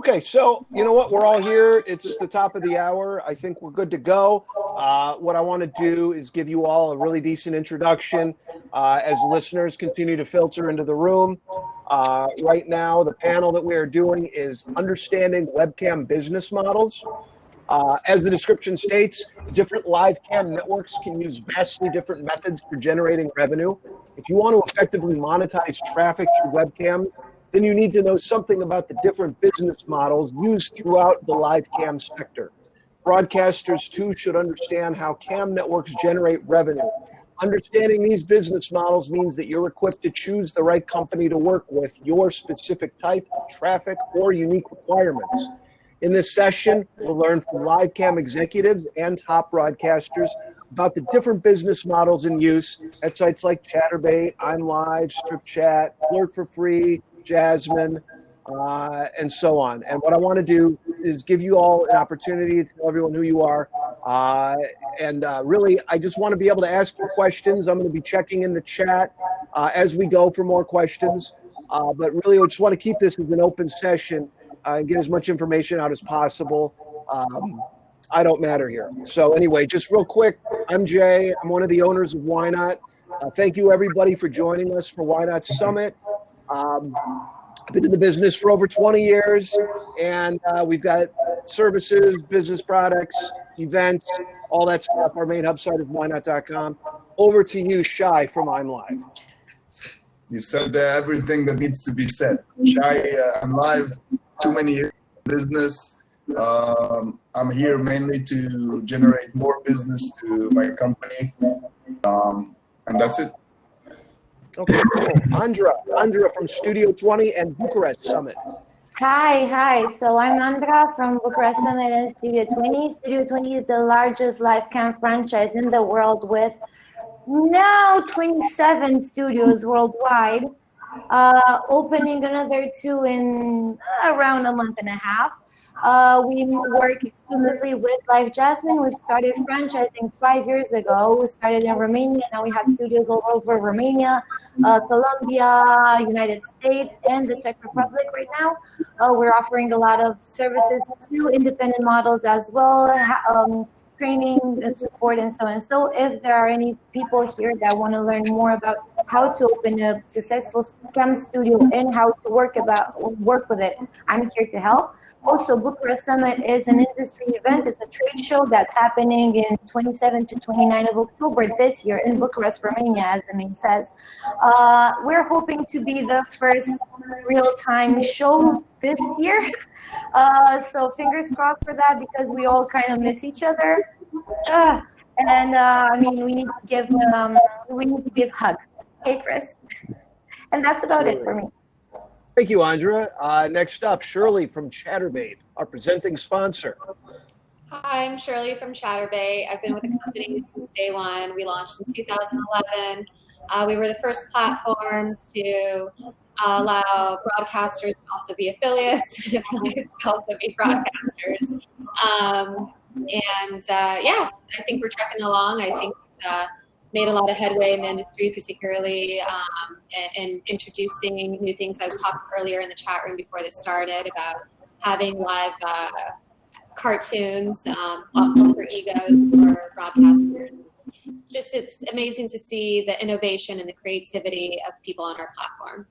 Okay, so you know what? We're all here. It's the top of the hour. I think we're good to go. What I want to do is give you all a really decent introduction as listeners continue to filter into the room. Right now, the panel that we are doing is Understanding Webcam Business Models. As the description states, different live cam networks can use vastly different methods for generating revenue. If you want to effectively monetize traffic through webcam, then you need to know something about the different business models used throughout the live cam sector. Broadcasters, too, should understand how cam networks generate revenue. Understanding these business models means that you're equipped to choose the right company to work with your specific type of traffic or unique requirements. In this session, we'll learn from live cam executives and top broadcasters about the different business models in use at sites like Chatterbait, I'm Live, Strip Chat, Flirt for Free, Jasmine, and so on. And what I want to do is give you all an opportunity to tell everyone who you are. Really, I just want to be able to ask you questions. I'm going to be checking in the chat as we go for more questions. But really, I just want to keep this as an open session and get as much information out as possible. I don't matter here. So anyway, just real quick, I'm Jay. I'm one of the owners of YNOT. Thank you, everybody, for joining us for YNOT Summit. I've been in the business for over 20 years, and we've got services, business products, events, all that stuff. Our main hub site is ynot.com. Over to you, Shai from I'm Live. You said everything that needs to be said. Shai, I'm Live, too many years in business. I'm here mainly to generate more business to my company, and that's it. Okay, cool. Andra from Studio 20 and Bucharest Summit. Hi. So I'm Andra from Bucharest Summit and Studio 20. Studio 20 is the largest live cam franchise in the world with now 27 studios worldwide, opening another 2 in around a month and a half. We work exclusively with Live Jasmine. We started franchising 5 years ago. We started in Romania. Now we have studios all over Romania, Colombia, United States, and the Czech Republic right now. We're offering a lot of services to independent models as well, training, support, and so on. So if there are any people here that want to learn more about how to open a successful cam studio and how to work with it, I'm here to help. Also, Bucharest Summit is an industry event. It's a trade show that's happening in 27 to 29 of October this year in Bucharest, Romania, as the name says. We're hoping to be the first real-time show this year. So fingers crossed for that, because we all kind of miss each other. I mean, we need to give hugs. Okay, Chris? And that's about it for me. Thank you, Andra. Next up, Shirley from Chatterbait, our presenting sponsor. Hi, I'm Shirley from Chatterbait. I've been with the company since day one. We launched in 2011. We were the first platform to allow broadcasters to also be affiliates, and affiliates to also be broadcasters. Yeah, I think we're trucking along. I think made a lot of headway in the industry, particularly in introducing new things. I was talking earlier in the chat room before this started about having live cartoons, alter egos for broadcasters. Just, it's amazing to see the innovation and the creativity of people on our platform.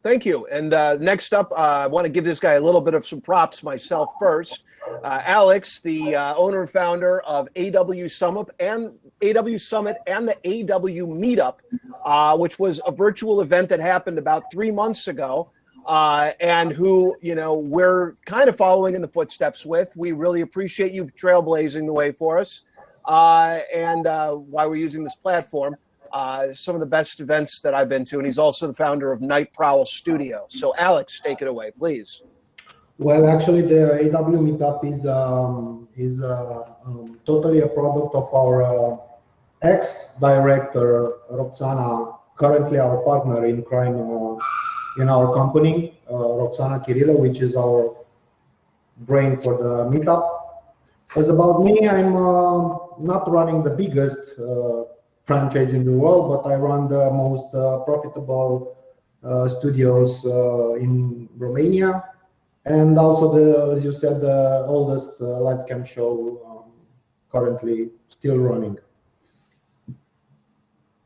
Thank you. And next up, I want to give this guy a little bit of some props myself first. Alex, the owner and founder of AW Summit and the AW Meetup, which was a virtual event that happened about 3 months ago, and who, you know, we're kind of following in the footsteps with. We really appreciate you trailblazing the way for us, and why we're using this platform. Some of the best events that I've been to, and he's also the founder of Night Prowl Studio. So Alex, take it away, please. Well, actually, the AW Meetup is totally a product of our ex-director, Roxana, currently our partner in crime in our company, Roxana Kirillă, which is our brain for the Meetup. As about me, I'm not running the biggest franchise in the world, but I run the most profitable studios in Romania. And also, as you said, the oldest live cam show currently still running.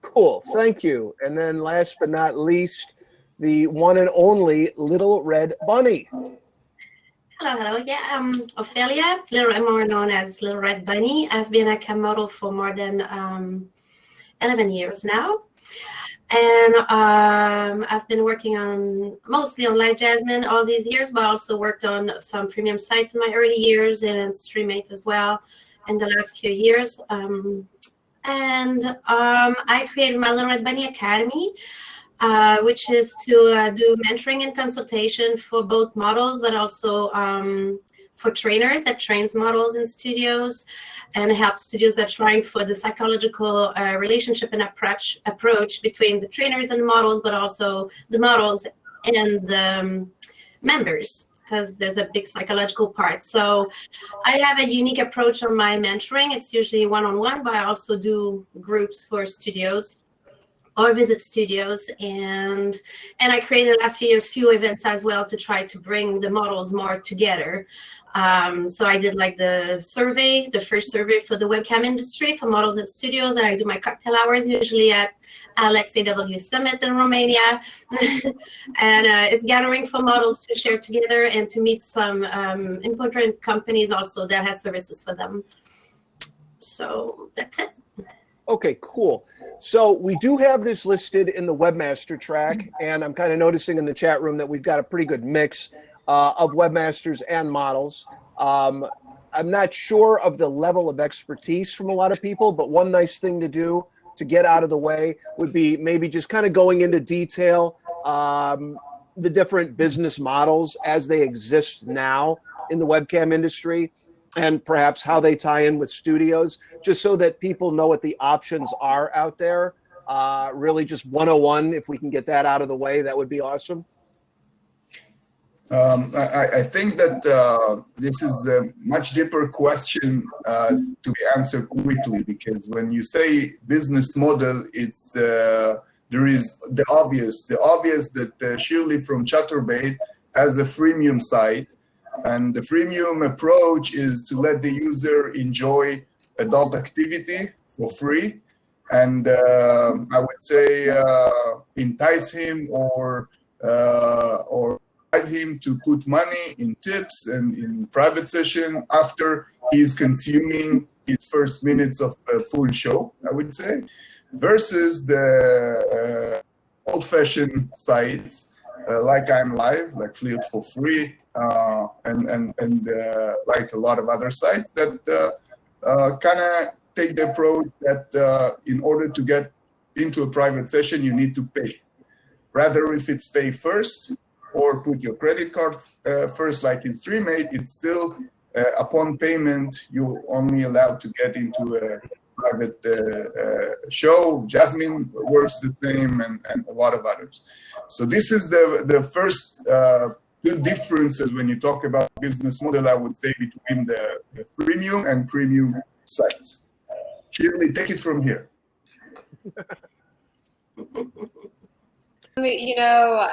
Cool, thank you. And then last but not least, the one and only Little Red Bunny. Hello. Yeah, I'm Ophelia, more known as Little Red Bunny. I've been a cam model for more than 11 years now. And I've been working mostly on Live Jasmine all these years, but also worked on some freemium sites in my early years and Stream8 as well in the last few years. I created my Little Red Bunny Academy, which is to do mentoring and consultation for both models, but also for trainers that trains models in studios, and help studios that are trying for the psychological relationship and approach between the trainers and the models, but also the models and the members, because there's a big psychological part. So I have a unique approach on my mentoring. It's usually one-on-one, but I also do groups for studios or visit studios, and I created the last few years few events as well to try to bring the models more together. So I did like the first survey for the webcam industry for models and studios, and I do my cocktail hours usually at Alex AW Summit in Romania. And it's gathering for models to share together and to meet some important companies also that has services for them. So that's it. Okay, cool. So we do have this listed in the Webmaster track, and I'm kind of noticing in the chat room that we've got a pretty good mix of webmasters and models. I'm not sure of the level of expertise from a lot of people, but one nice thing to do to get out of the way would be maybe just kind of going into detail the different business models as they exist now in the webcam industry, and perhaps how they tie in with studios, just so that people know what the options are out there. Really just 101, if we can get that out of the way, that would be awesome. I think that this is a much deeper question to be answered quickly, because when you say business model, it's there is the obvious that Shirley from Chaturbate has a freemium site, and the freemium approach is to let the user enjoy adult activity for free, and I would say entice him or him to put money in tips and in private session after he's consuming his first minutes of a full show, I would say, versus the old-fashioned sites like I'm Live, like Flirt for Free, and like a lot of other sites that kind of take the approach that in order to get into a private session, you need to pay. Rather, if it's pay first, or put your credit card first, like in Stream8, it's still upon payment, you're only allowed to get into a private show. Jasmine works the same, and a lot of others. So this is the first two differences when you talk about business model, I would say, between the freemium and premium sites. Shirley, take it from here. You know,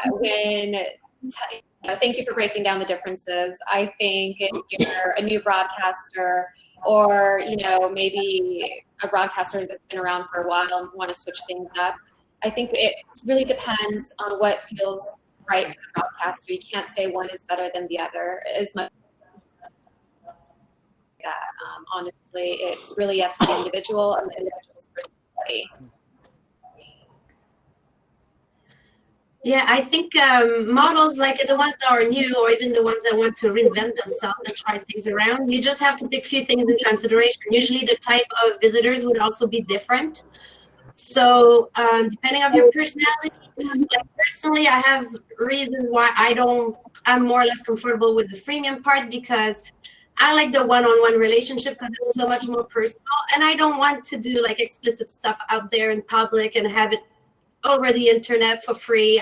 thank you for breaking down the differences. I think if you're a new broadcaster, or maybe a broadcaster that's been around for a while and want to switch things up, I think it really depends on what feels right for the broadcaster. You can't say one is better than the other as much. Honestly, it's really up to the individual and the individual's personality. Yeah, I think models like the ones that are new, or even the ones that want to reinvent themselves and try things around, you just have to take a few things into consideration. Usually the type of visitors would also be different. So depending on your personality, like personally, I have reasons why I'm more or less comfortable with the freemium part, because I like the one-on-one relationship, because it's so much more personal, and I don't want to do like explicit stuff out there in public and have it over the internet for free.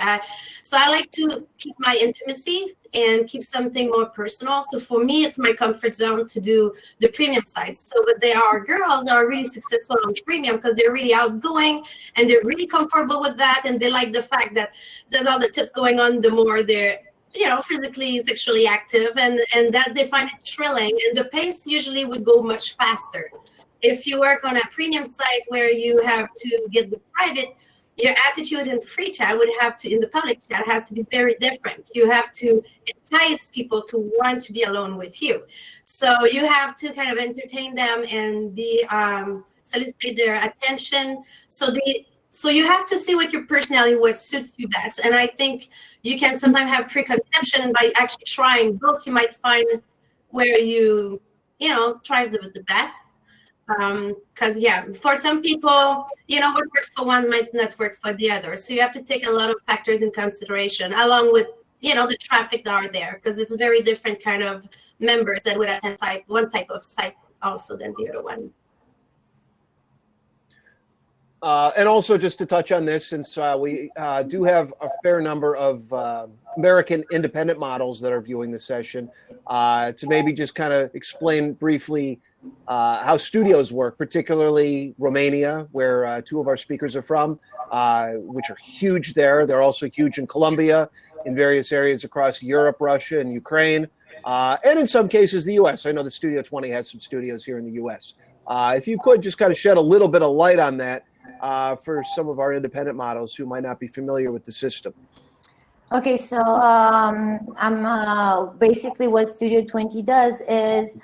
So I like to keep my intimacy and keep something more personal. So for me, it's my comfort zone to do the premium sites. So, but there are girls that are really successful on premium because they're really outgoing and they're really comfortable with that. And they like the fact that there's all the tips going on, the more they're physically sexually active, and that they find it thrilling, and the pace usually would go much faster. If you work on a premium site where you have to get the private, your attitude in free chat would have to, in the public chat, has to be very different. You have to entice people to want to be alone with you. So you have to kind of entertain them and be solicit their attention. So you have to see with your personality what suits you best. And I think you can sometimes have preconception, and by actually trying both, you might find where you thrive the best. Because for some people, what works for one might not work for the other. So you have to take a lot of factors in consideration, along with the traffic that are there, because it's very different kind of members that would attend one type of site also than the other one. And also, just to touch on this, since we do have a fair number of American independent models that are viewing the session, to maybe just kind of explain briefly how studios work, particularly Romania, where two of our speakers are from, which are huge there. They're also huge in Colombia, in various areas across Europe, Russia, and Ukraine, and in some cases the U.S. I know the Studio 20 has some studios here in the U.S. If you could just kind of shed a little bit of light on that for some of our independent models who might not be familiar with the system. Okay, so I'm basically what Studio 20 does is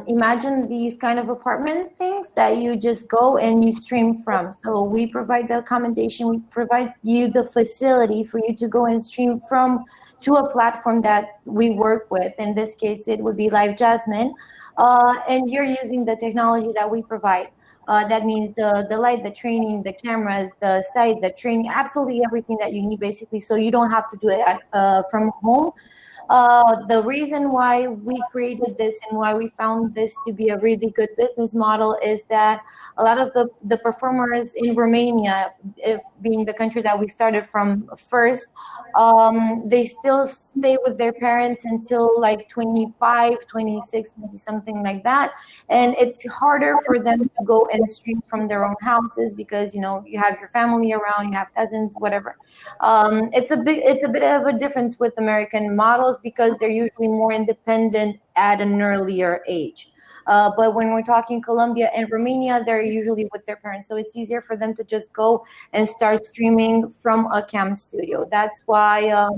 imagine these kind of apartment things that you just go and you stream from. So we provide the accommodation, we provide you the facility for you to go and stream from to a platform that we work with. In this case, it would be Live Jasmine, and you're using the technology that we provide. That means the light, the training, the cameras, the site, the training, absolutely everything that you need, basically, so you don't have to do it from home. The reason why we created this and why we found this to be a really good business model is that a lot of the performers in Romania, if being the country that we started from first, they still stay with their parents until like 25, 26, 20, something like that. And it's harder for them to go and stream from their own houses because, you have your family around, you have cousins, whatever. It's a bit of a difference with American models because they're usually more independent at an earlier age. But when we're talking Colombia and Romania, they're usually with their parents. So it's easier for them to just go and start streaming from a cam studio. That's why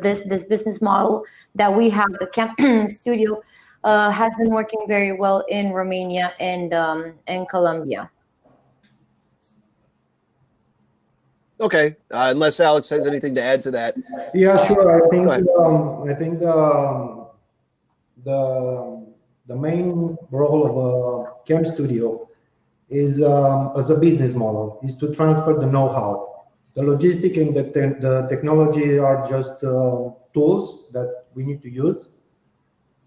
this business model that we have, the cam studio, has been working very well in Romania and Colombia. Okay, unless Alex has anything to add to that. Yeah, sure. I think the main role of a cam studio is as a business model is to transfer the know-how. The logistic and the technology are just tools that we need to use.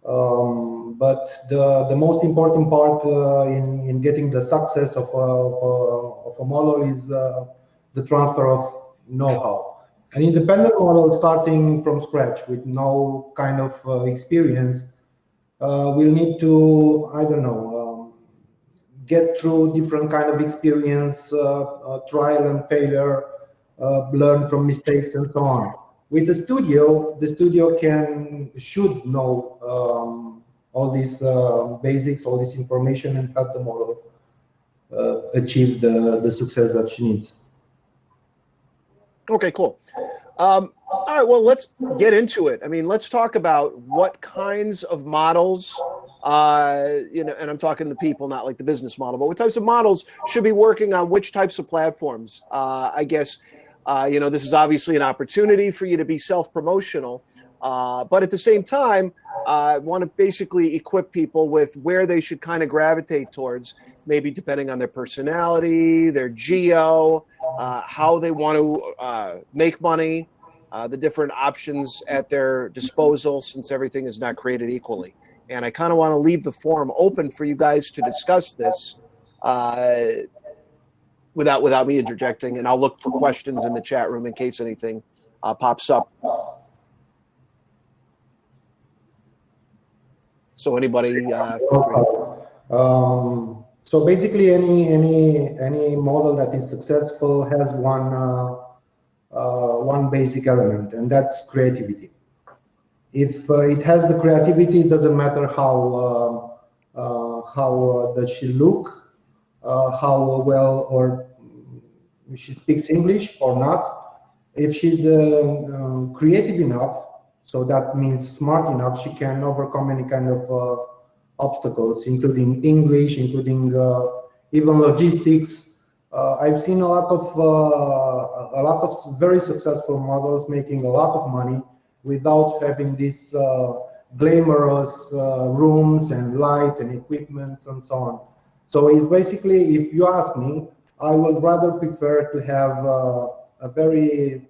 But the most important part in getting the success of a model is the transfer of know-how. An independent model starting from scratch with no kind of experience will need to, I don't know, get through different kind of experience, trial and failure, learn from mistakes and so on. With the studio should know all these basics, all this information, and help the model achieve the success that she needs. Okay, cool. All right, well, let's get into it. I mean, let's talk about what kinds of models, and I'm talking the people, not like the business model, but what types of models should be working on which types of platforms. I guess, this is obviously an opportunity for you to be self-promotional, but at the same time, I want to basically equip people with where they should kind of gravitate towards, maybe depending on their personality, their geo, how they want to make money, the different options at their disposal, since everything is not created equally. And I kind of want to leave the forum open for you guys to discuss this without me interjecting, and I'll look for questions in the chat room in case anything pops up. So anybody? So basically, any model that is successful has one basic element, and that's creativity. If it has the creativity, it doesn't matter how does she look, how well or she speaks English or not. If she's creative enough, so that means smart enough, she can overcome any kind of obstacles, including English, including even logistics. I've seen a lot of very successful models making a lot of money without having these glamorous rooms and lights and equipment and so on. So it's basically, if you ask me, I would rather prefer to have a very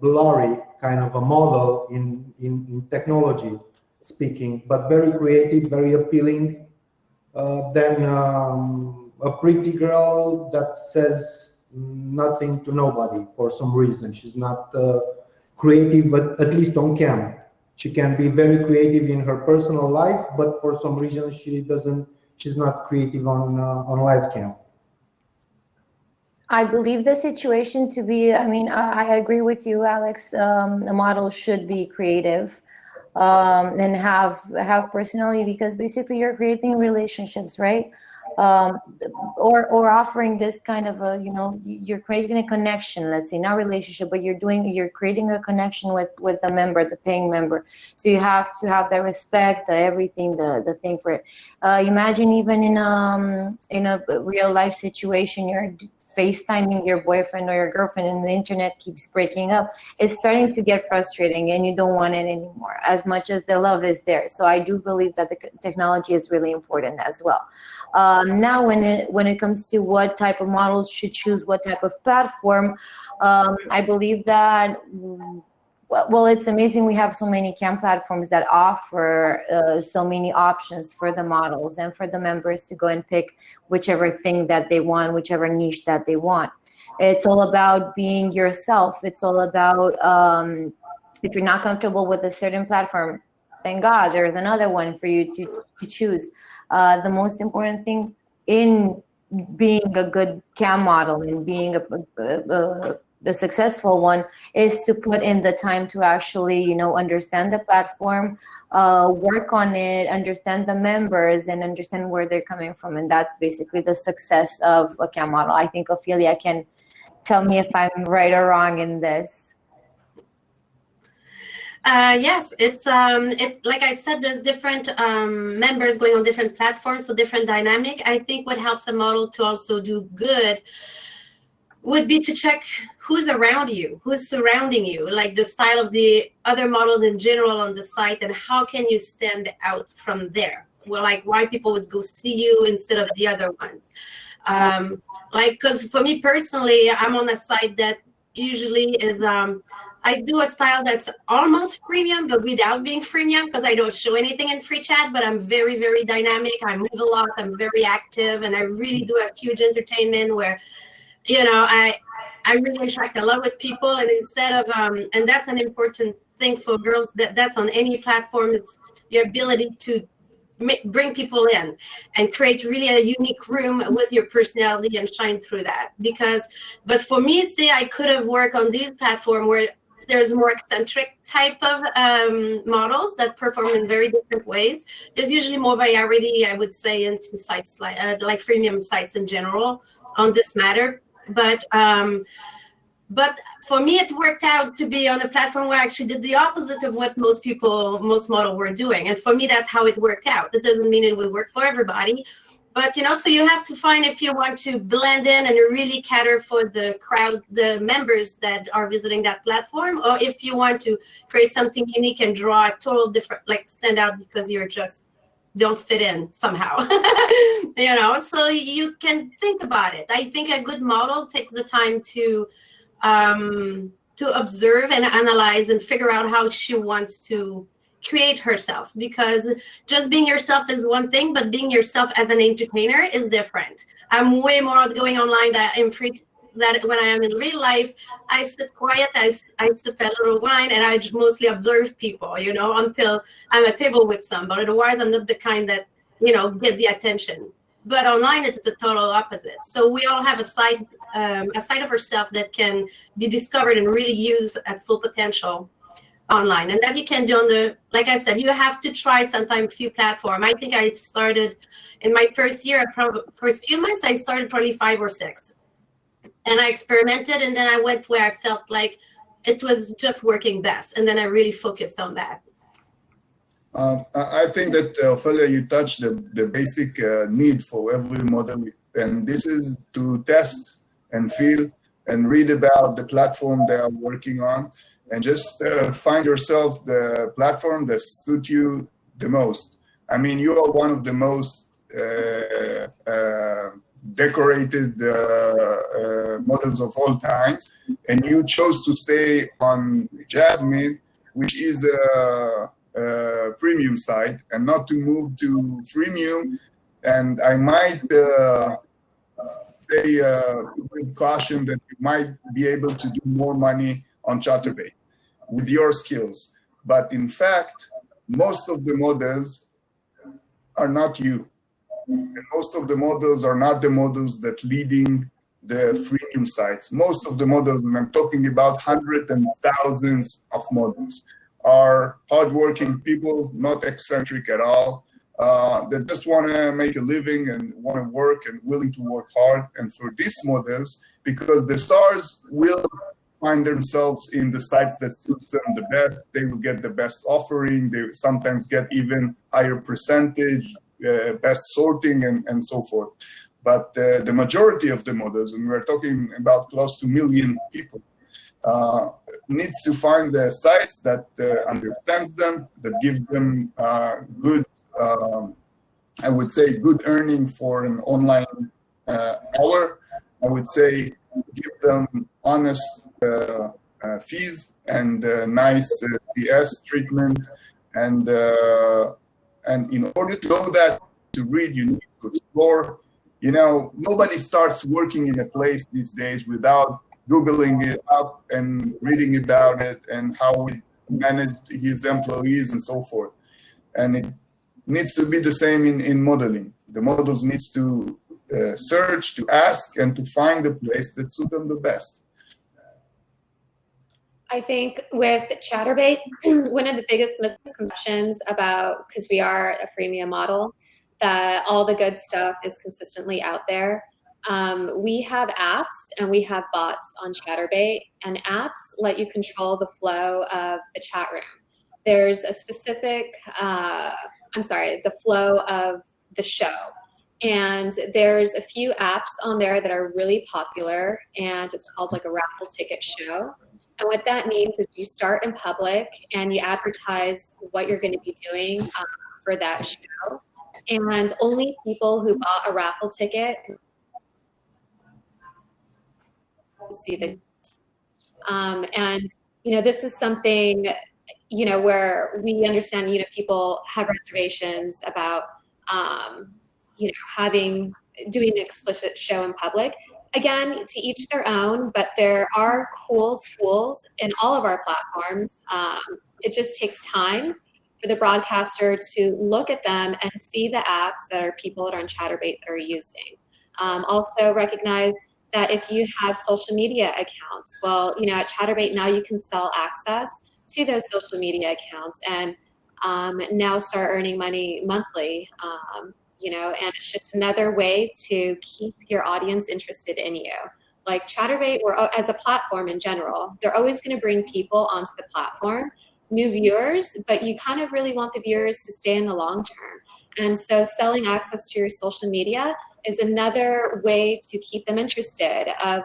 blurry kind of a model in technology speaking, but very creative, very appealing, than a pretty girl that says nothing to nobody for some reason. She's not creative, but at least on cam. She can be very creative in her personal life, but for some reason she's not creative on live cam. I believe the situation to be, I mean, I agree with you, Alex. The model should be creative and have personality, because basically you're creating relationships, right? Or offering this kind of a, you're creating a connection, let's say, not relationship, but you're creating a connection with the member, the paying member. So you have to have the respect, everything, the thing for it. Imagine even in a real life situation, you're FaceTiming your boyfriend or your girlfriend and the internet keeps breaking up. It's starting to get frustrating and you don't want it anymore, as much as the love is there. So I do believe that the technology is really important as well. Now when it comes to what type of models should choose what type of platform, I believe that, well, it's amazing we have so many cam platforms that offer so many options for the models and for the members to go and pick whichever thing that they want, whichever niche that they want. It's all about being yourself. It's all about, if you're not comfortable with a certain platform, thank God there's another one for you to choose. The most important thing in being a good cam model and being the successful one is to put in the time to actually, understand the platform, work on it, understand the members, and understand where they're coming from. And that's basically the success of a cam model. I think Ophelia can tell me if I'm right or wrong in this. Yes, it's like I said, there's different members going on different platforms, so different dynamic. I think what helps a model to also do good would be to check who's around you, who's surrounding you, like the style of the other models in general on the site, and how can you stand out from there? Well, like why people would go see you instead of the other ones. Because for me personally, I'm on a site that usually is, I do a style that's almost freemium, but without being freemium, because I don't show anything in free chat, but I'm very, very dynamic. I move a lot, I'm very active, and I really do a huge entertainment where, I really interact a lot with people, and instead of, and that's an important thing for girls, that's on any platform, is your ability to bring people in and create really a unique room with your personality and shine through that. But for me, say I could have worked on these platforms where there's more eccentric type of models that perform in very different ways. There's usually more variety, I would say, into sites like freemium sites in general on this matter. But for me, it worked out to be on a platform where I actually did the opposite of what most models were doing. And for me, that's how it worked out. That doesn't mean it will work for everybody. But, so you have to find, if you want to blend in and really cater for the crowd, the members that are visiting that platform, or if you want to create something unique and draw a total different, like stand out because you're just don't fit in somehow, so you can think about it. I think a good model takes the time to observe and analyze and figure out how she wants to create herself, because just being yourself is one thing, but being yourself as an entertainer is different. I'm way more outgoing online that when I am in real life, I sit quiet, I sip a little wine, and I mostly observe people, until I'm at a table with some. But otherwise, I'm not the kind that, get the attention. But online, it's the total opposite. So we all have a side of ourselves that can be discovered and really use at full potential online. And that you can do on the, like I said, you have to try sometimes a few platforms. I think I started in my first year, first few months, I started probably 5 or 6. And I experimented, and then I went where I felt like it was just working best. And then I really focused on that. I think that, Ophelia, you touched the basic need for every model, and this is to test and feel and read about the platform they are working on, and just find yourself the platform that suits you the most. I mean, you are one of the most decorated models of all times, and you chose to stay on Jasmine, which is a premium site, and not to move to freemium. And I might say with caution that you might be able to do more money on Chatterbait with your skills. But in fact, most of the models are not you. And most of the models are not the models that leading the freemium sites. Most of the models, and I'm talking about hundreds and thousands of models, are hardworking people, not eccentric at all, that just want to make a living and want to work and willing to work hard. And for these models, because the stars will find themselves in the sites that suits them the best, they will get the best offering, they sometimes get even higher percentage, best sorting, and so forth. But the majority of the models, and we're talking about close to 1 million people, needs to find the sites that understands them, that give them good, I would say, good earning for an online hour. I would say give them honest fees and nice CS treatment. And in order to know that, to read, you need to explore. You know, nobody starts working in a place these days without Googling it up and reading about it and how we manage his employees and so forth. And it needs to be the same in modeling. The models needs to search, to ask, and to find the place that suits them the best. I think with Chatterbait, one of the biggest misconceptions about, because we are a freemium model, that all the good stuff is consistently out there. We have apps and we have bots on Chatterbait, and apps let you control the flow of the chat room. There's a specific, the flow of the show. And there's a few apps on there that are really popular, and it's called like a raffle ticket show. And what that means is you start in public and you advertise what you're going to be doing for that show. And only people who bought a raffle ticket see the and you know, this is something, you know, where we understand, you know, people have reservations about you know, doing an explicit show in public. Again, to each their own, but there are cool tools in all of our platforms. It just takes time for the broadcaster to look at them and see the apps that are people that are on Chatterbait that are using. Also recognize that if you have social media accounts, well, you know, at Chatterbait now you can sell access to those social media accounts and now start earning money monthly. You know, and it's just another way to keep your audience interested in you. Like Chatterbait, or as a platform in general, they're always going to bring people onto the platform, new viewers, but you kind of really want the viewers to stay in the long term. And so selling access to your social media is another way to keep them interested of,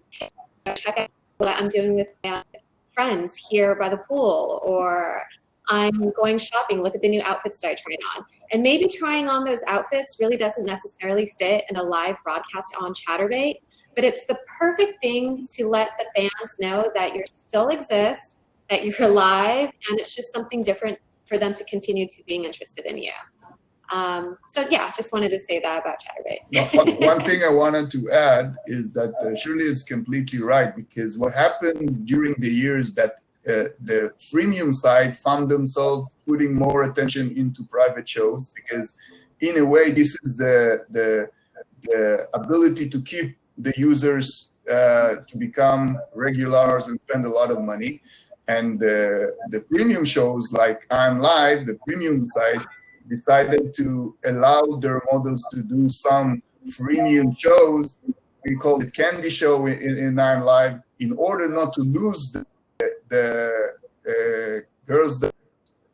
hey, check out what I'm doing with my friends here by the pool, or I'm going shopping, look at the new outfits that I tried on. And maybe trying on those outfits really doesn't necessarily fit in a live broadcast on Chatterbait, but it's the perfect thing to let the fans know that you still exist, that you're live, and it's just something different for them to continue to being interested in you. So yeah, just wanted to say that about Chatterbait. One thing I wanted to add is that Shirley is completely right, because what happened during the years that the freemium side found themselves putting more attention into private shows, because in a way, this is the ability to keep the users to become regulars and spend a lot of money. And the premium shows like I'm Live, the premium sites, decided to allow their models to do some freemium shows. We call it candy show in I'm Live, in order not to lose the girls that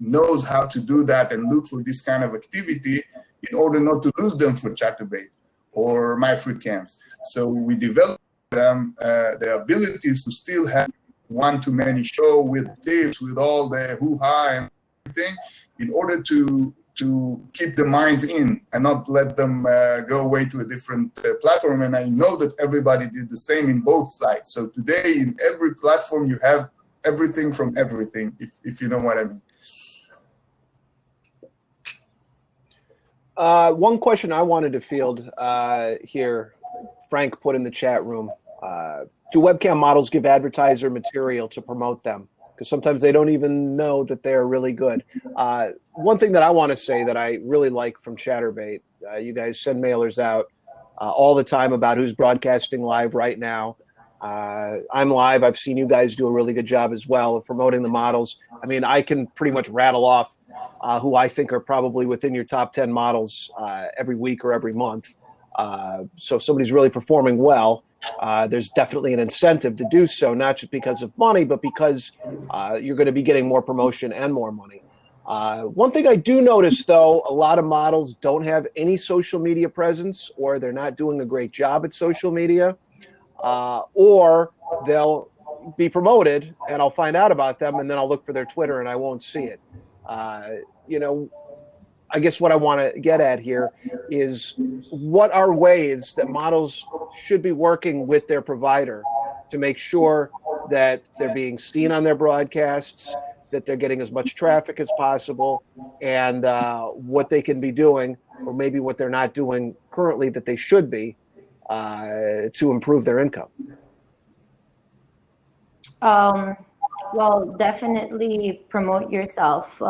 knows how to do that and look for this kind of activity, in order not to lose them for Chatterbait or My Free Camps. So we developed them the abilities to still have one-to-many show with tips, with all the hoo-ha and everything, in order to keep the minds in and not let them go away to a different platform. And I know that everybody did the same in both sides. So today, in every platform, you have everything from everything, if you know what I mean. One question I wanted to field here, Frank put in the chat room. Do webcam models give advertiser material to promote them? Because sometimes they don't even know that they're really good. One thing that I want to say that I really like from Chatterbait, you guys send mailers out all the time about who's broadcasting live right now. I'm Live. I've seen you guys do a really good job as well of promoting the models. I mean, I can pretty much rattle off who I think are probably within your top 10 models every week or every month. So if somebody's really performing well, there's definitely an incentive to do so, not just because of money, but because you're going to be getting more promotion and more money. One thing I do notice, though, a lot of models don't have any social media presence, or they're not doing a great job at social media, or they'll be promoted and I'll find out about them and then I'll look for their Twitter and I won't see it. You know, I guess what I want to get at here is, what are ways that models should be working with their provider to make sure that they're being seen on their broadcasts, that they're getting as much traffic as possible, and what they can be doing, or maybe what they're not doing currently that they should be, to improve their income? Well, definitely promote yourself.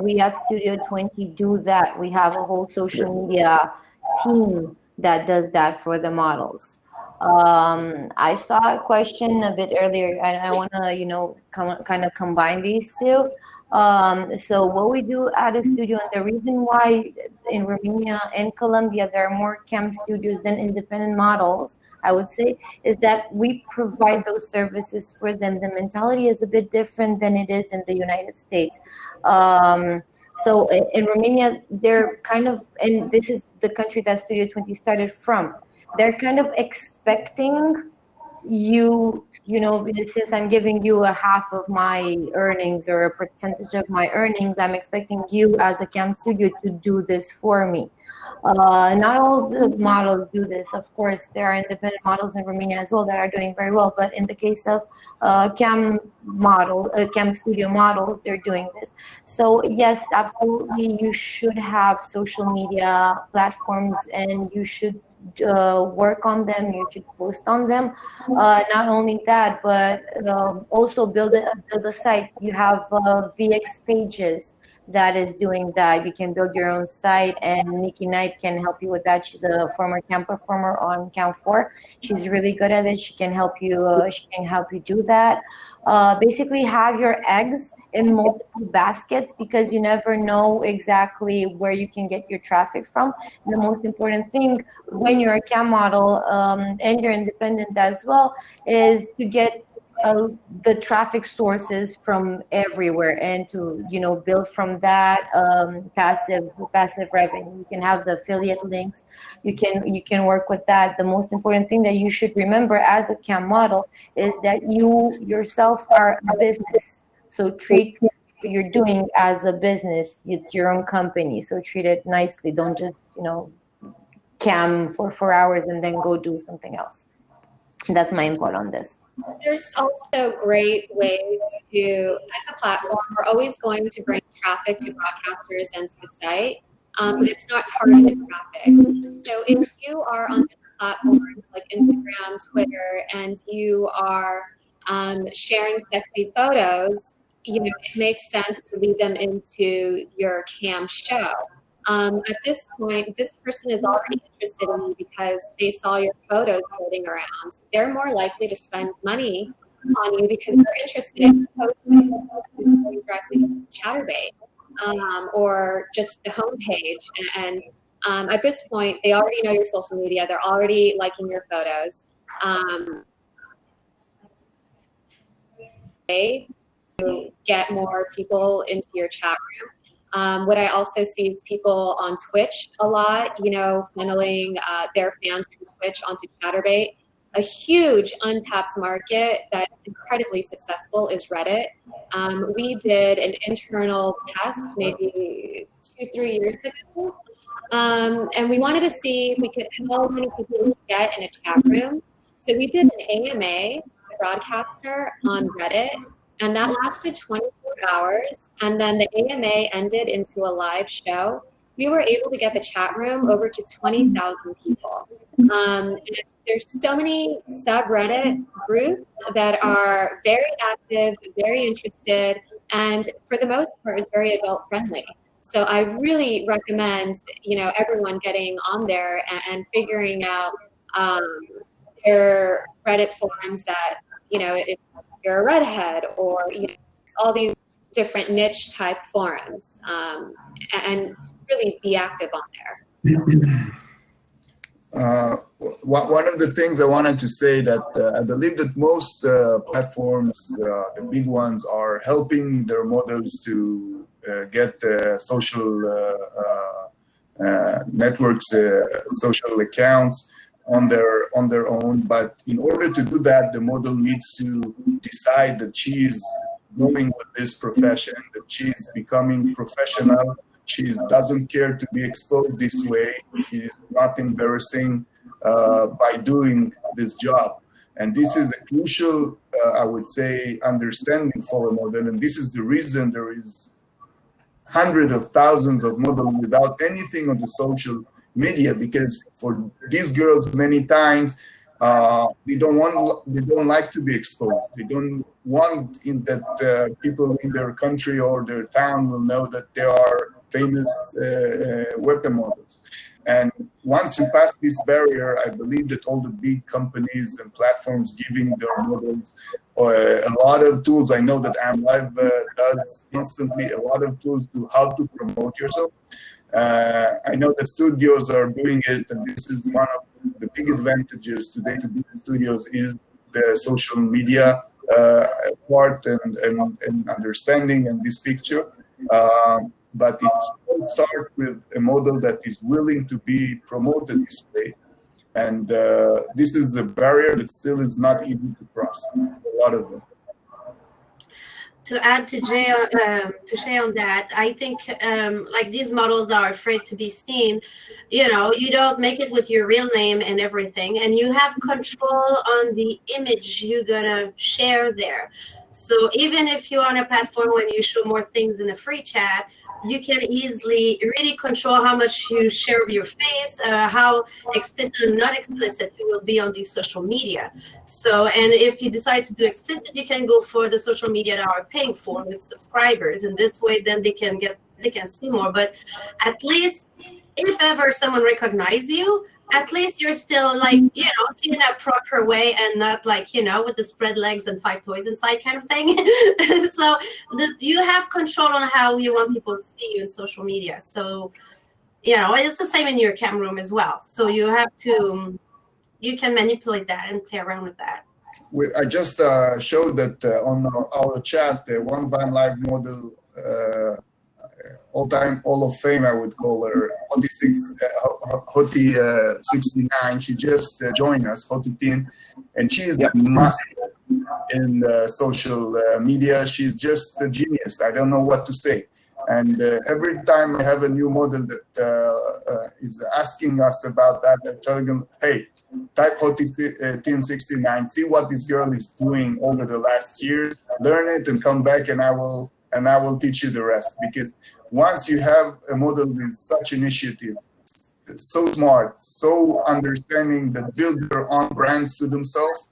We at Studio 20 do that. We have a whole social media team that does that for the models. I saw a question a bit earlier, and I want to, kind of combine these two. So what we do at a studio, and the reason why in Romania and Colombia there are more cam studios than independent models, I would say, is that we provide those services for them. The mentality is a bit different than it is in the United States. So in Romania, they're kind of, and this is the country that Studio 20 started from, they're kind of expecting you know, since I'm giving you a half of my earnings or a percentage of my earnings, I'm expecting you as a cam studio to do this for me. Not all the models do this. Of course, there are independent models in Romania as well that are doing very well. But in the case of cam studio models, they're doing this. So yes, absolutely, you should have social media platforms, and you should work on them. You should post on them. Not only that, but also build a site. You have VX pages that is doing that. You can build your own site, and Nikki Knight can help you with that. She's a former cam performer on Cam 4. She's really good at it. She can help you. She can help you do that. Basically, have your eggs in multiple baskets, because you never know exactly where you can get your traffic from. And the most important thing when you're a cam model and you're independent as well is to get the traffic sources from everywhere, and to build from that passive revenue. You can have the affiliate links. You can work with that. The most important thing that you should remember as a cam model is that you yourself are a business. So treat what you're doing as a business. It's your own company. So treat it nicely. Don't just cam for 4 hours and then go do something else. That's my input on this. There's also great ways to, as a platform, we're always going to bring traffic to broadcasters and to the site, but it's not targeted traffic. So if you are on different platforms like Instagram, Twitter, and you are sharing sexy photos, it makes sense to lead them into your cam show. At this point, this person is already interested in you because they saw your photos floating around. They're more likely to spend money on you because they're interested in posting directly to Chatterbait or just the homepage. And at this point, they already know your social media. They're already liking your photos. To get more people into your chat room. What I also see is people on Twitch a lot, you know, funneling their fans from Twitch onto Chatterbait. A huge untapped market that's incredibly successful is Reddit. We did an internal test maybe 2-3 years ago, and we wanted to see if we could, how many people we could get in a chat room. So we did an AMA, broadcaster, on Reddit, and that lasted 24 hours, and then the AMA ended into a live show. We were able to get the chat room over to 20,000 people. And there's so many subreddit groups that are very active, very interested, and for the most part is very adult friendly. So I really recommend, you know, everyone getting on there and figuring out their Reddit forums that, you know, if you're a redhead or, you know, all these different niche type forums, and really be active on there. One of the things I wanted to say that I believe that most platforms, the big ones, are helping their models to get social networks, social accounts on their own. But in order to do that, the model needs to decide that she is going with this profession, that she is becoming professional. She doesn't care to be exposed this way. She is not embarrassing by doing this job. And this is a crucial, I would say, understanding for a model. And this is the reason there is hundreds of thousands of models without anything on the social media, because for these girls, many times, they don't like to be exposed. They don't want that people in their country or their town will know that they are famous webcam models. And once you pass this barrier, I believe that all the big companies and platforms giving their models a lot of tools. I know that AmLive does constantly a lot of tools to how to promote yourself. I know that studios are doing it, and this is one of the big advantages today to be in studios is the social media part and understanding and this picture. But it starts with a model that is willing to be promoted this way. And this is a barrier that still is not easy to cross, a lot of them. To add to Shay on that, I think like these models that are afraid to be seen, you know, you don't make it with your real name and everything, and you have control on the image you're gonna share there. So even if you're on a platform when you show more things in a free chat, you can easily really control how much you share of your face, how explicit and not explicit you will be on these social media. So, and if you decide to do explicit, you can go for the social media that are paying for with subscribers, and this way then they can see more. But at least if ever someone recognizes you, at least you're still like, you know, seen in a proper way and not like, you know, with the spread legs and 5 toys inside kind of thing. So you have control on how you want people to see you in social media. So, you know, it's the same in your cam room as well. So you have to, you can manipulate that and play around with that. I just showed that on our chat, one YNOT model, all-time Hall of Fame, I would call her, Hoti69. She just joined us, Hoti Teen, and she is a master in social media. She's just a genius. I don't know what to say. And every time I have a new model that is asking us about that, I'm telling them, hey, type Hoti Teen 69, see what this girl is doing over the last years, learn it and come back, and I will teach you the rest. Because once you have a model with such initiative, so smart, so understanding, that build their own brands to themselves,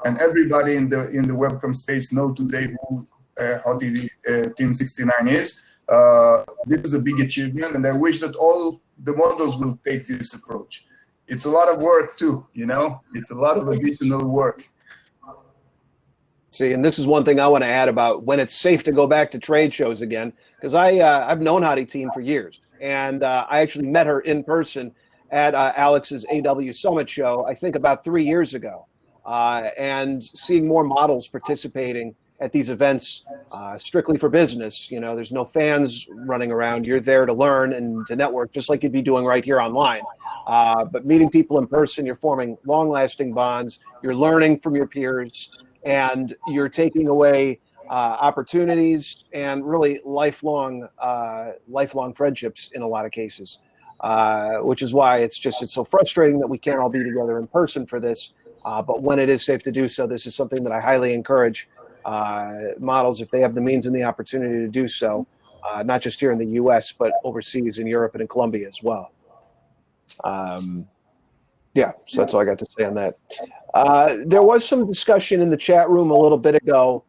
and everybody in the webcam space know today who Hoti Teen 69 is. This is a big achievement, and I wish that all the models will take this approach. It's a lot of work too, you know. It's a lot of additional work. See, and this is one thing I want to add about when it's safe to go back to trade shows again, because I've known Hadi Team for years, and I actually met her in person at Alex's AW Summit show, I think about 3 years ago, and seeing more models participating at these events strictly for business. You know, there's no fans running around. You're there to learn and to network, just like you'd be doing right here online. But meeting people in person, you're forming long-lasting bonds. You're learning from your peers, and you're taking away opportunities and really lifelong friendships in a lot of cases. Which is why it's so frustrating that we can't all be together in person for this. But when it is safe to do so, this is something that I highly encourage models, if they have the means and the opportunity to do so, not just here in the U.S., but overseas in Europe and in Colombia as well. Yeah, so that's all I got to say on that. There was some discussion in the chat room a little bit ago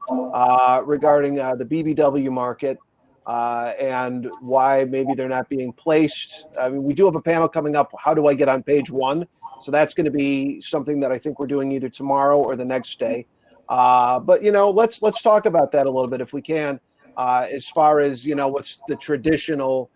regarding the BBW market and why maybe they're not being placed. I mean, we do have a panel coming up. How do I get on page 1? So that's going to be something that I think we're doing either tomorrow or the next day. But you know, let's talk about that a little bit if we can, as far as, you know, what's the traditional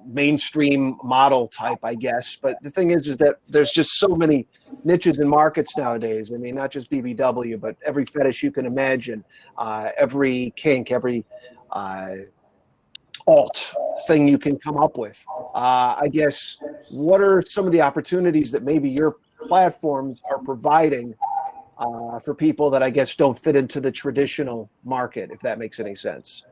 mainstream model type, I guess. But the thing is that there's just so many niches and markets nowadays. I mean, not just BBW, but every fetish you can imagine, every kink, every alt thing you can come up with. I guess, what are some of the opportunities that maybe your platforms are providing for people that I guess don't fit into the traditional market, if that makes any sense?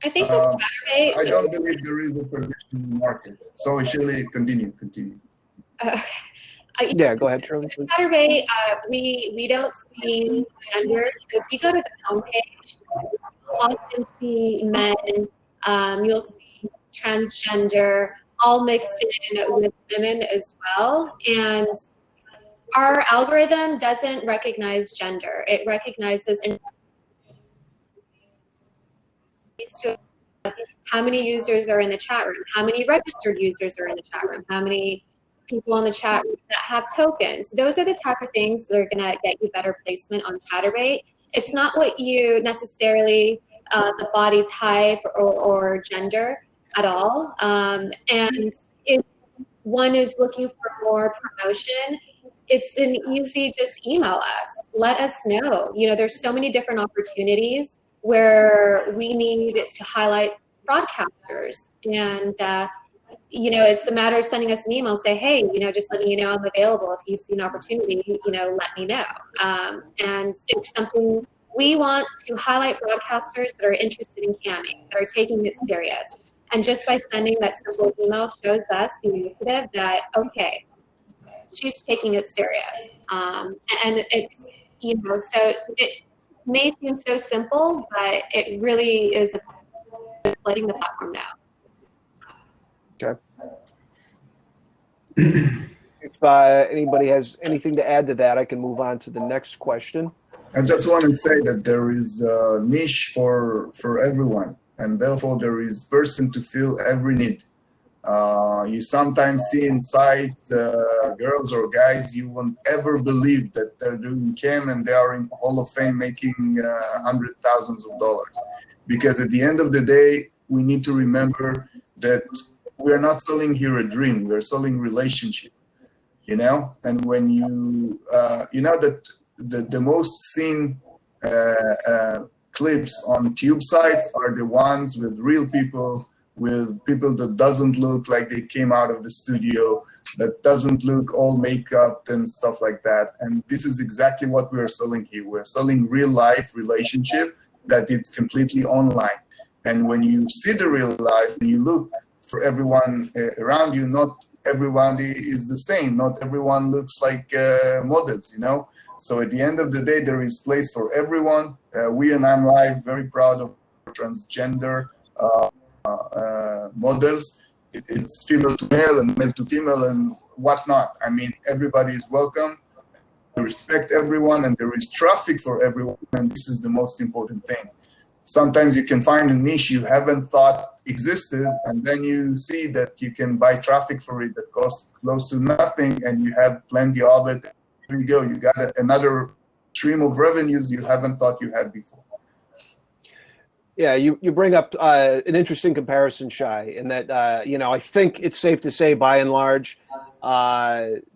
I think with Chatterbait, I don't believe there is a traditional market. So Shirley, continue. Yeah, go ahead, Shirley. Chatterbait, we don't see gender. So if you go to the homepage, you'll often see men, you'll see transgender, all mixed in with women as well. And our algorithm doesn't recognize gender. It recognizes how many users are in the chat room, how many registered users are in the chat room, how many people on the chat room that have tokens. Those are the type of things that are going to get you better placement on Chatterbait. It's not what you necessarily, the body type or gender at all. And if one is looking for more promotion, it's an easy, just email us. Let us know. You know, there's so many different opportunities where we need to highlight broadcasters. And, you know, it's the matter of sending us an email, say, hey, you know, just letting you know I'm available. If you see an opportunity, you know, let me know. And it's something we want to highlight broadcasters that are interested in camming, that are taking it serious. And just by sending that simple email shows us, the initiative, that, okay, she's taking it serious. And it's, you know, so it may seem so simple, but it really is letting the platform know. Okay. If anybody has anything to add to that, I can move on to the next question. I just want to say that there is a niche for everyone, and therefore there is person to fill every need. You sometimes see inside girls or guys you won't ever believe that they're doing cam and they are in Hall of Fame making hundreds of thousands of dollars. Because at the end of the day, we need to remember that we are not selling here a dream, we are selling relationship, you know? And when you, you know that the most seen clips on tube sites are the ones with real people, with people that doesn't look like they came out of the studio, that doesn't look all makeup and stuff like that. And this is exactly what we are selling here. We're selling real life relationship that it's completely online. And when you see the real life, when you look for everyone around you, not everybody is the same. Not everyone looks like models, you know? So at the end of the day, there is place for everyone. We and I'm Live very proud of transgender models. It's female to male and male to female and whatnot. I mean, everybody is welcome. We respect everyone, and there is traffic for everyone, and this is the most important thing. sometimes you can find a niche you haven't thought existed, and then you see that you can buy traffic for it that costs close to nothing, and you have plenty of it. Here you go, you got another stream of revenues you haven't thought you had before. Yeah, you bring up an interesting comparison, Shai, in that, I think it's safe to say, by and large,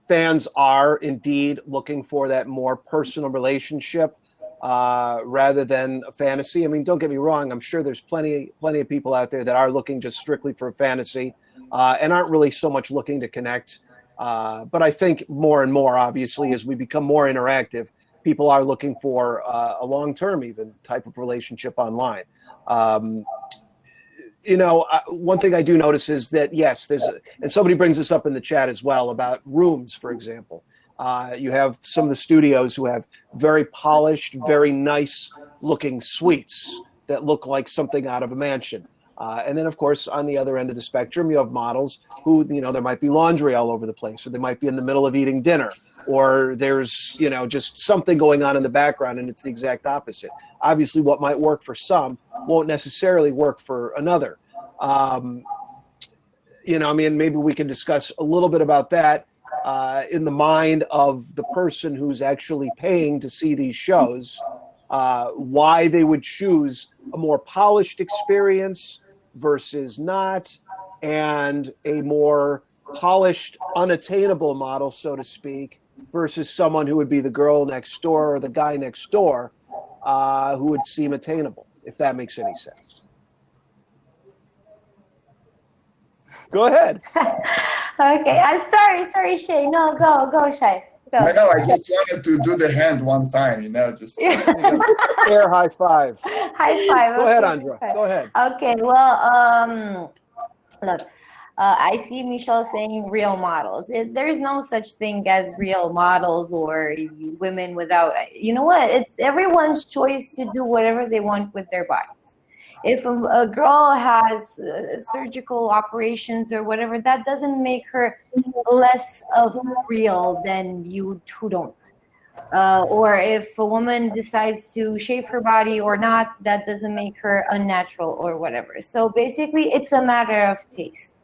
fans are indeed looking for that more personal relationship rather than a fantasy. I mean, don't get me wrong. I'm sure there's plenty of people out there that are looking just strictly for a fantasy and aren't really so much looking to connect. But I think more and more, obviously, as we become more interactive, people are looking for a long-term even type of relationship online. One thing I do notice is that, yes, and somebody brings this up in the chat as well about rooms, for example. You have some of the studios who have very polished, very nice looking suites that look like something out of a mansion. And then, of course, on the other end of the spectrum, you have models who, there might be laundry all over the place, or they might be in the middle of eating dinner, or there's, just something going on in the background, and it's the exact opposite. Obviously, what might work for some won't necessarily work for another. Maybe we can discuss a little bit about that in the mind of the person who's actually paying to see these shows, why they would choose a more polished experience versus not, and a more polished, unattainable model, so to speak, versus someone who would be the girl next door or the guy next door who would seem attainable, if that makes any sense. Go ahead. Okay, sorry, Shay. No, go, Shay. Go. I know, I just wanted to do the hand one time, just. Air high five. High five. Go ahead, Andra. Go ahead. Okay, well, look, I see Michelle saying real models. There's no such thing as real models or women without, you know what? It's everyone's choice to do whatever they want with their bodies. If a girl has surgical operations or whatever, that doesn't make her less of real than you who don't. Or if a woman decides to shave her body or not, that doesn't make her unnatural or whatever. So basically, it's a matter of taste.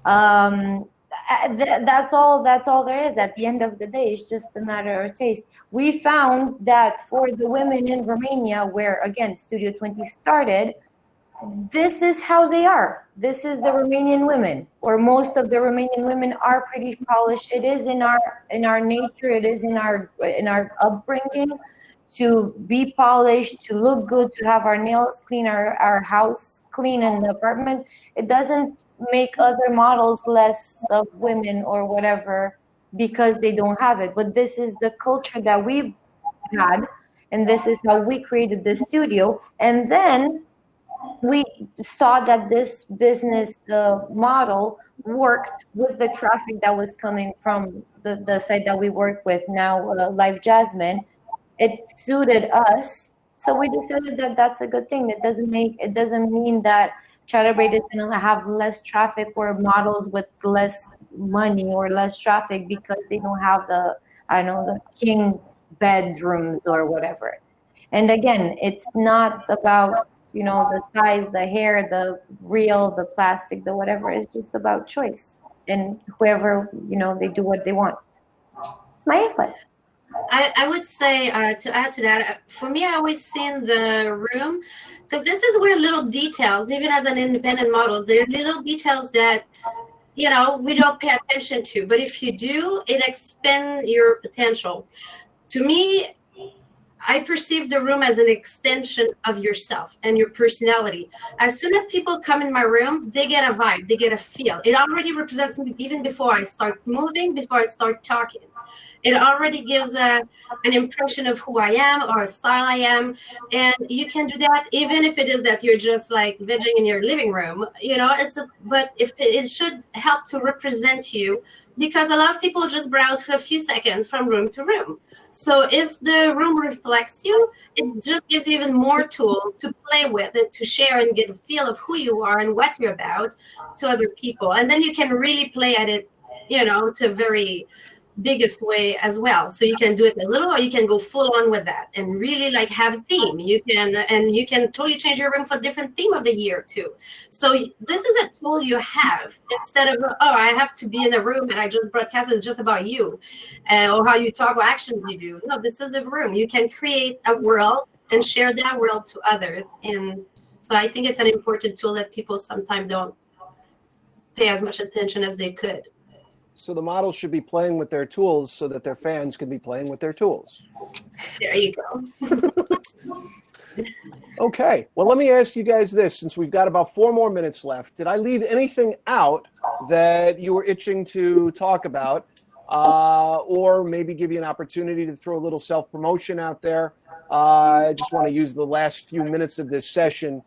That's all there is. At the end of the day, it's just a matter of taste. We found that for the women in Romania, where again Studio 20 started, this is how they are. This is the Romanian women, or most of the Romanian women are pretty polished. It is in our nature. It is in our upbringing to be polished, to look good, to have our nails clean, our house clean in the apartment. It doesn't make other models less of women or whatever because they don't have it. But this is the culture that we've had, and this is how we created the studio. And then we saw that this business model worked with the traffic that was coming from the site that we work with now, Live Jasmine. It suited us, so we decided that that's a good thing. It doesn't mean that Chatterbait is going to have less traffic or models with less money or less traffic because they don't have the king bedrooms or whatever. And again, it's not about the size, the hair, the real, the plastic, the whatever. It's just about choice, and whoever they do what they want. It's my input. I would say to add to that, for me, I always seen the room, because this is where little details, even as an independent models, there are little details that we don't pay attention to. But if you do, it expands your potential. To me, I perceive the room as an extension of yourself and your personality. As soon as people come in my room, they get a vibe, they get a feel. It already represents me even before I start moving, before I start talking. It already gives an impression of who I am or a style I am. And you can do that even if it is that you're just like vegging in your living room, but if it should help to represent you, because a lot of people just browse for a few seconds from room to room. So if the room reflects you, it just gives you even more tool to play with and to share and get a feel of who you are and what you're about to other people. And then you can really play at it, to a very biggest way as well. So you can do it a little, or you can go full on with that and really like have a theme. You can totally change your room for different theme of the year too. So this is a tool you have instead of, oh, I have to be in a room and I just broadcast it's just about you or how you talk or actions you do. No, this is a room. You can create a world and share that world to others. And so I think it's an important tool that people sometimes don't pay as much attention as they could. So the models should be playing with their tools so that their fans can be playing with their tools. There you go. Okay. Well, let me ask you guys this, since we've got about 4 more minutes left. Did I leave anything out that you were itching to talk about? Or maybe give you an opportunity to throw a little self-promotion out there? I just want to use the last few minutes of this session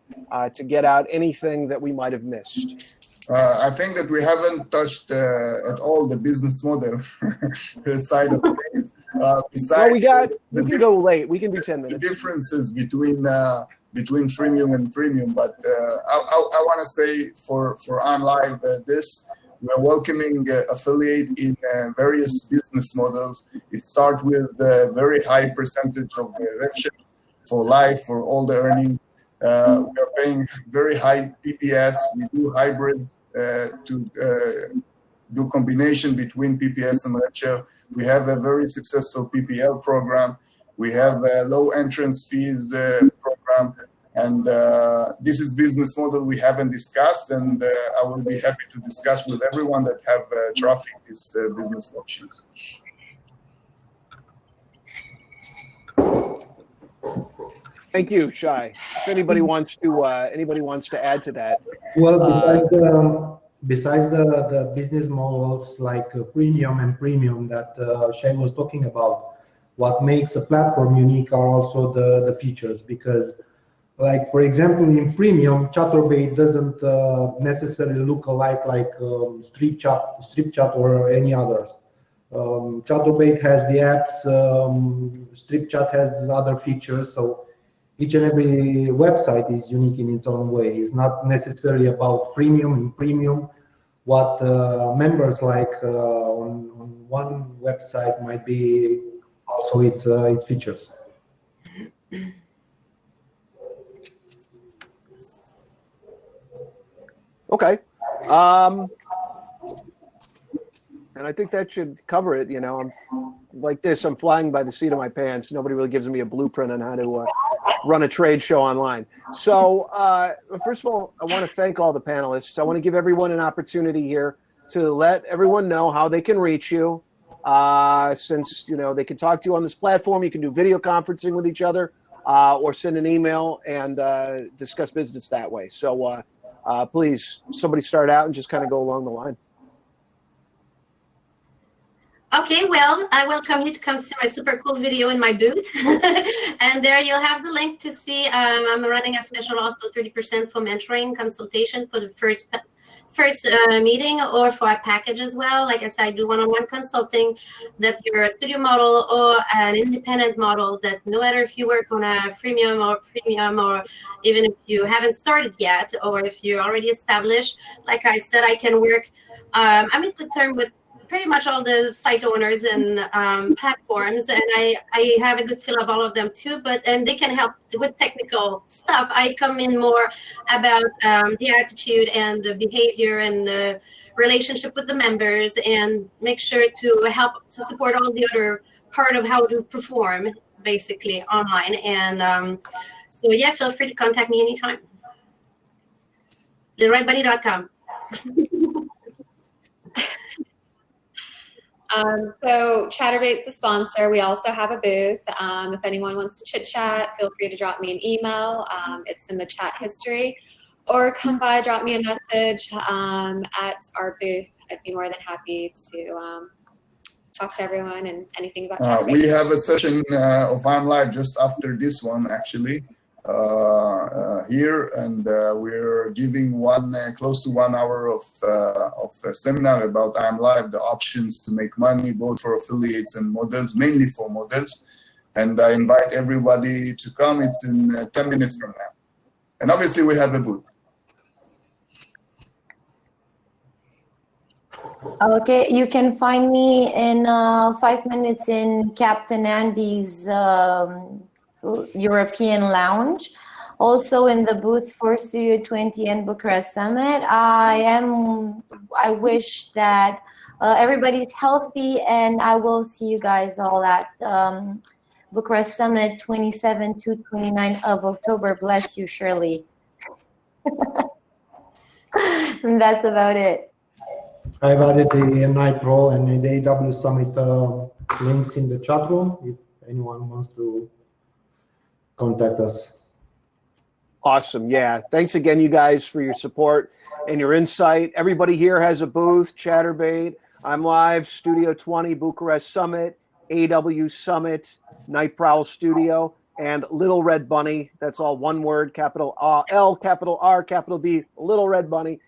to get out anything that we might have missed. I think that we haven't touched at all the business model side of things. Well, we can go late. We can do 10 minutes. The differences between freemium and premium, but I want to say for OnLive we're welcoming affiliate in various business models. It starts with a very high percentage of rev share for live, for all the earning. We are paying very high PPS. We do hybrid to do combination between PPS and rev share. We have a very successful PPL program. We have a low entrance fees program. And this is business model we haven't discussed, and I will be happy to discuss with everyone that have traffic these business options. Thank you, Shai. If anybody wants to add to that. Well, besides the business models like premium and premium that Shai was talking about, what makes a platform unique are also the features, because like, for example, in premium, Chaturbate doesn't necessarily look alike like Strip Chat or any others. Chaturbate has the apps, Strip Chat has other features, so each and every website is unique in its own way. It's not necessarily about premium and premium. What members like on one website might be also its features. Okay. And I think that should cover it. You know, I'm like this, I'm flying by the seat of my pants. Nobody really gives me a blueprint on how to run a trade show online. So first of all, I want to thank all the panelists. I want to give everyone an opportunity here to let everyone know how they can reach you. Since, you know, they can talk to you on this platform, you can do video conferencing with each other or send an email and discuss business that way. So please, somebody start out and just kind of go along the line. Okay, well, I welcome you to come see my super cool video in my booth. And there you'll have the link to see I'm running a special also 30% for mentoring consultation for the first meeting or for a package as well. Like I said, I do one-on-one consulting that you're a studio model or an independent model, that no matter if you work on a freemium or premium, or even if you haven't started yet, or if you're already established, like I said, I can work, I'm in good term with pretty much all the site owners and platforms, and I have a good feel of all of them too, and they can help with technical stuff. I come in more about the attitude and the behavior and the relationship with the members, and make sure to help to support all the other part of how to perform basically online. And so yeah, feel free to contact me anytime. LittleRedBunny.com. So Chatterbait's a sponsor. We also have a booth. If anyone wants to chit chat, feel free to drop me an email. It's in the chat history, or come by, drop me a message at our booth. I'd be more than happy to talk to everyone and anything about Chatterbait. We have a session of OnLive just after this one, actually, here, and we're giving close to 1 hour of a seminar about OnLive, the options to make money both for affiliates and models, mainly for models. And I invite everybody to come. It's in 10 minutes from now. And obviously we have a booth. Okay, you can find me in 5 minutes in Captain Andy's European Lounge. Also in the booth for Studio 20 and Bucharest Summit. I wish that everybody's healthy, and I will see you guys all at Bucharest Summit 27 to 29 of October. Bless you, Shirley. And that's about it. I've added the Night Pro and the AW Summit links in the chat room if anyone wants to contact us. Awesome. Yeah. Thanks again, you guys, for your support and your insight. Everybody here has a booth, Chatterbait. I'm live, Studio 20, Bucharest Summit, AW Summit, Night Prowl Studio, and Little Red Bunny. That's all one word, capital L, capital R, capital B, Little Red Bunny.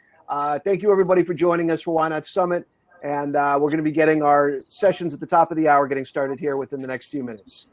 Thank you, everybody, for joining us for YNOT Summit. And we're going to be getting our sessions at the top of the hour getting started here within the next few minutes.